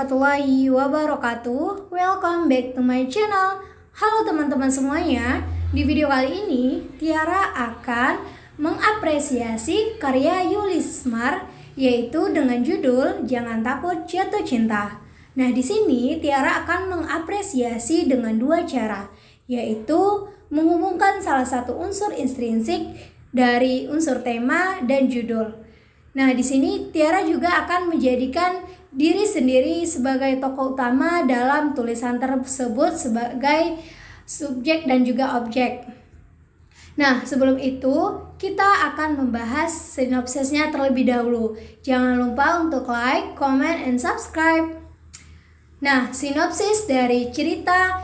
warahmatullahi wabarakatuh. Welcome back to my channel. Halo teman-teman semuanya. Di video kali ini Tiara akan mengapresiasi karya Yulismar, yaitu dengan judul Jangan Takut Jatuh Cinta. Nah, di sini Tiara akan mengapresiasi dengan dua cara, yaitu menghubungkan salah satu unsur intrinsik dari unsur tema dan judul. Nah, di sini Tiara juga akan menjadikan diri sendiri sebagai tokoh utama dalam tulisan tersebut sebagai subjek dan juga objek. Nah, sebelum itu kita akan membahas sinopsisnya terlebih dahulu. Jangan lupa untuk like, comment, and subscribe. Nah, sinopsis dari cerita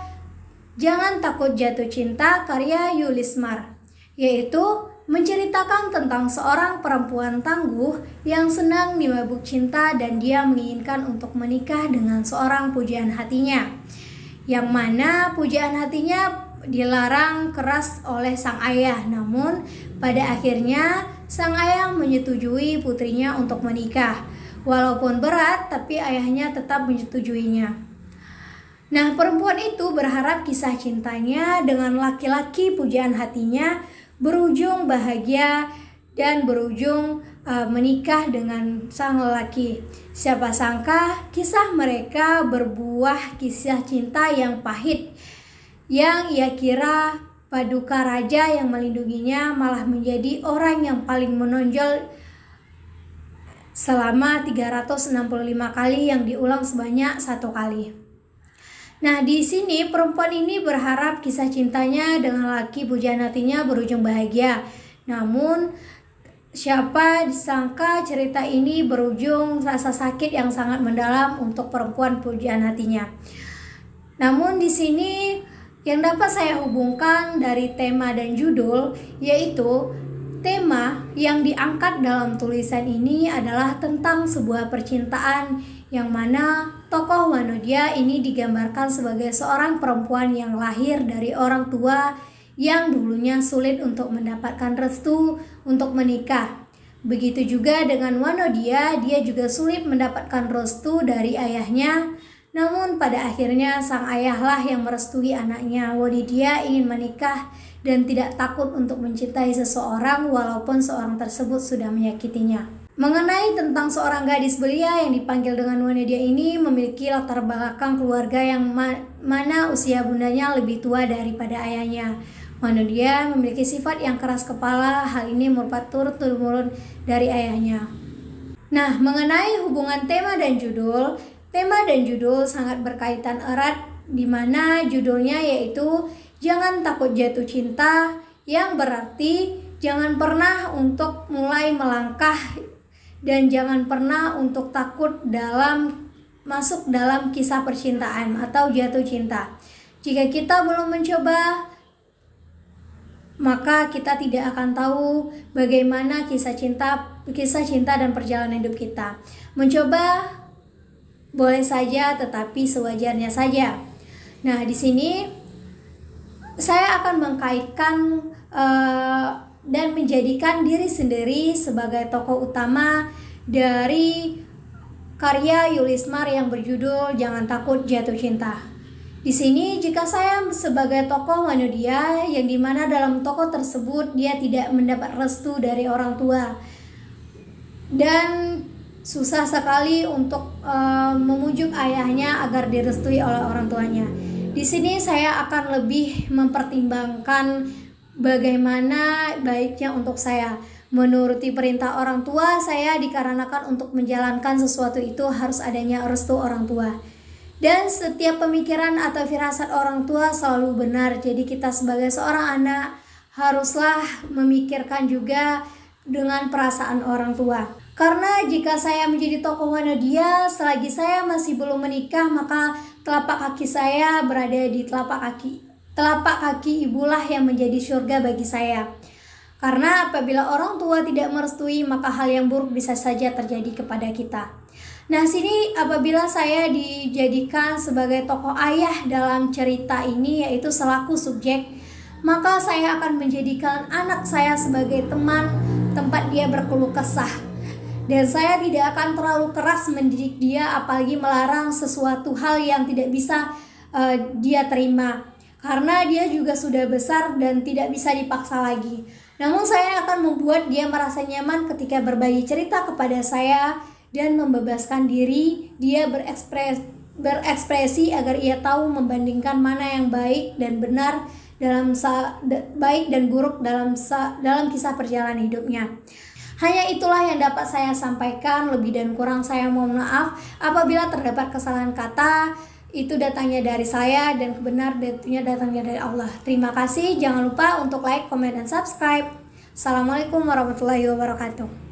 Jangan Takut Jatuh Cinta karya Yulismar, yaitu menceritakan tentang seorang perempuan tangguh yang senang dimabuk cinta dan dia menginginkan untuk menikah dengan seorang pujaan hatinya, yang mana pujaan hatinya dilarang keras oleh sang ayah. Namun pada akhirnya sang ayah menyetujui putrinya untuk menikah. Walaupun berat, tapi ayahnya tetap menyetujuinya. Nah, perempuan itu berharap kisah cintanya dengan laki-laki pujaan hatinya berujung bahagia dan berujung menikah dengan sang lelaki. Siapa sangka kisah mereka berbuah kisah cinta yang pahit, yang ia kira paduka raja yang melindunginya malah menjadi orang yang paling menonjol selama 365 kali yang diulang sebanyak 1 kali. Nah, di sini perempuan ini berharap kisah cintanya dengan laki pujaan hatinya berujung bahagia. Namun siapa disangka cerita ini berujung rasa sakit yang sangat mendalam untuk perempuan pujaan hatinya. Namun di sini yang dapat saya hubungkan dari tema dan judul, yaitu tema yang diangkat dalam tulisan ini adalah tentang sebuah percintaan, yang mana tokoh Wanodia ini digambarkan sebagai seorang perempuan yang lahir dari orang tua yang dulunya sulit untuk mendapatkan restu untuk menikah. Begitu juga dengan Wanodia, dia juga sulit mendapatkan restu dari ayahnya. Namun pada akhirnya sang ayahlah yang merestui anaknya. Wanodia ingin menikah dan tidak takut untuk mencintai seseorang walaupun seorang tersebut sudah menyakitinya. Mengenai tentang seorang gadis belia yang dipanggil dengan Wanodia ini memiliki latar belakang keluarga yang mana usia bundanya lebih tua daripada ayahnya. Wanodia memiliki sifat yang keras kepala, hal ini merupakan turun-temurun dari ayahnya. Nah, mengenai hubungan tema dan judul sangat berkaitan erat, di mana judulnya yaitu Jangan Takut Jatuh Cinta, yang berarti jangan pernah untuk mulai melangkah dan jangan pernah untuk takut masuk dalam kisah percintaan atau jatuh cinta. Jika kita belum mencoba, maka kita tidak akan tahu bagaimana kisah cinta dan perjalanan hidup kita. Mencoba boleh saja, tetapi sewajarnya saja. Nah, di sini saya akan mengkaitkan dan menjadikan diri sendiri sebagai tokoh utama dari karya Yulismar yang berjudul Jangan Takut Jatuh Cinta. Di sini jika saya sebagai tokoh Wanodia, yang dimana dalam tokoh tersebut dia tidak mendapat restu dari orang tua dan susah sekali untuk memujuk ayahnya agar direstui oleh orang tuanya. Di sini saya akan lebih mempertimbangkan bagaimana baiknya untuk saya menuruti perintah orang tua saya, dikarenakan untuk menjalankan sesuatu itu harus adanya restu orang tua. Dan setiap pemikiran atau firasat orang tua selalu benar. Jadi kita sebagai seorang anak haruslah memikirkan juga dengan perasaan orang tua. Karena jika saya menjadi tokoh Wanodia, selagi saya masih belum menikah, maka telapak kaki saya berada di telapak kaki ibulah yang menjadi surga bagi saya. Karena apabila orang tua tidak merestui, maka hal yang buruk bisa saja terjadi kepada kita. Nah, sini apabila saya dijadikan sebagai tokoh ayah dalam cerita ini, yaitu selaku subjek, maka saya akan menjadikan anak saya sebagai teman tempat dia berkeluh kesah. Dan saya tidak akan terlalu keras mendidik dia, apalagi melarang sesuatu hal yang tidak bisa dia terima, karena dia juga sudah besar dan tidak bisa dipaksa lagi. Namun saya akan membuat dia merasa nyaman ketika berbagi cerita kepada saya dan membebaskan diri dia berekspresi agar ia tahu membandingkan mana yang baik dan benar baik dan buruk dalam kisah perjalanan hidupnya. Hanya itulah yang dapat saya sampaikan, lebih dan kurang saya mohon maaf apabila terdapat kesalahan kata. Itu datangnya dari saya dan kebenaran itu datangnya dari Allah. Terima kasih, jangan lupa untuk like, komen, dan subscribe. Assalamualaikum warahmatullahi wabarakatuh.